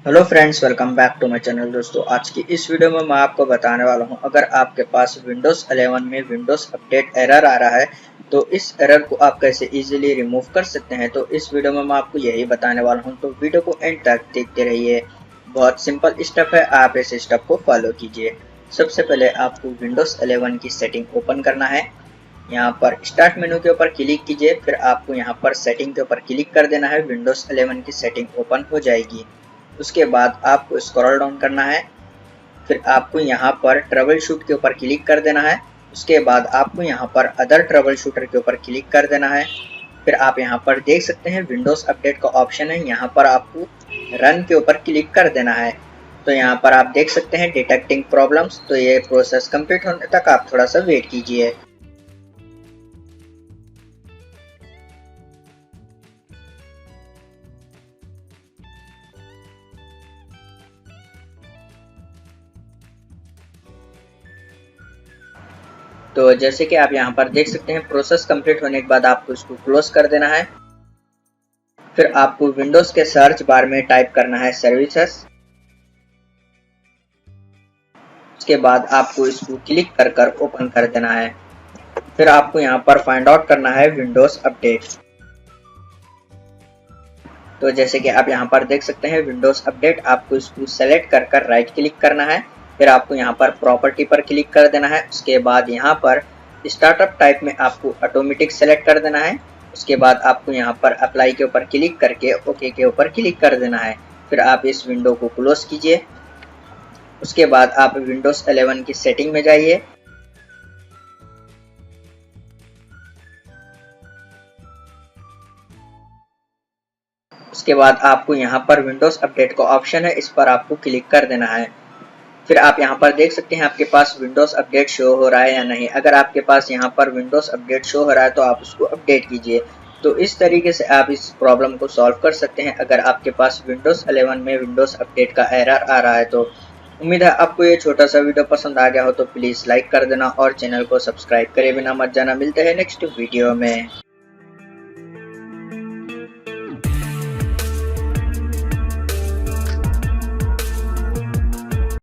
Hello friends, welcome back to my channel. दोस्तों, आज की इस वीडियो में मैं आपको बताने वाला हूं, अगर आपके पास विंडोज़ 11 में विंडोज़ अपडेट एरर आ रहा है तो इस एरर को आप कैसे इजीली रिमूव कर सकते हैं। तो इस वीडियो में मैं आपको यही बताने वाला हूं, तो वीडियो को एंड तक देखते रहिए। बहुत सिंपल स्टेप है, आप इस स्टेप को फॉलो कीजिए। सबसे पहले आपको विंडोज़ 11 की सेटिंग ओपन करना है। यहाँ पर स्टार्ट मेनू के ऊपर क्लिक कीजिए, फिर आपको यहाँ पर सेटिंग के ऊपर क्लिक कर देना है। विंडोज़ 11 की सेटिंग ओपन हो जाएगी। उसके बाद आपको स्क्रॉल डाउन करना है, फिर आपको यहाँ पर ट्रबल शूट के ऊपर क्लिक कर देना है। उसके बाद आपको यहाँ पर अदर ट्रबल शूटर के ऊपर क्लिक कर देना है। फिर आप यहाँ पर देख सकते हैं विंडोज़ अपडेट का ऑप्शन है, यहाँ पर आपको रन के ऊपर क्लिक कर देना है। तो यहाँ पर आप देख सकते हैं डिटेक्टिंग प्रॉब्लम्स। तो ये प्रोसेस कंप्लीट होने तक आप थोड़ा सा वेट कीजिए। तो जैसे कि आप यहाँ पर देख सकते हैं प्रोसेस कंप्लीट होने के बाद आपको इसको क्लोज कर देना है। फिर आपको विंडोज के सर्च बार में टाइप करना है सर्विसेज। उसके बाद आपको इसको क्लिक कर कर ओपन कर देना है। फिर आपको यहाँ पर फाइंड आउट करना है विंडोज अपडेट। तो जैसे कि आप यहाँ पर देख सकते हैं विंडोज अपडेट, आपको इसको सेलेक्ट कर कर राइट क्लिक करना है। फिर आपको यहाँ पर प्रॉपर्टी पर क्लिक कर देना है। उसके बाद यहाँ पर स्टार्टअप टाइप में आपको ऑटोमेटिक सेलेक्ट कर देना है। उसके बाद आपको यहाँ पर अप्लाई के ऊपर क्लिक करके ओके के ऊपर क्लिक कर देना है। फिर आप इस विंडो को क्लोज कीजिए। उसके बाद आप विंडोज 11 की सेटिंग में जाइए। उसके बाद आपको यहाँ पर विंडोज अपडेट का ऑप्शन है, इस पर आपको क्लिक कर देना है। फिर आप यहाँ पर देख सकते हैं आपके पास विंडोज अपडेट शो हो रहा है या नहीं। अगर आपके पास यहाँ पर विंडोज अपडेट शो हो रहा है तो आप उसको अपडेट कीजिए। तो इस तरीके से आप इस प्रॉब्लम को सॉल्व कर सकते हैं अगर आपके पास विंडोज 11 में विंडोज अपडेट का एरर आ रहा है। तो उम्मीद है आपको ये छोटा सा वीडियो पसंद आ गया हो, तो प्लीज लाइक कर देना और चैनल को सब्सक्राइब करे बिना मत जाना। मिलते हैं नेक्स्ट वीडियो में।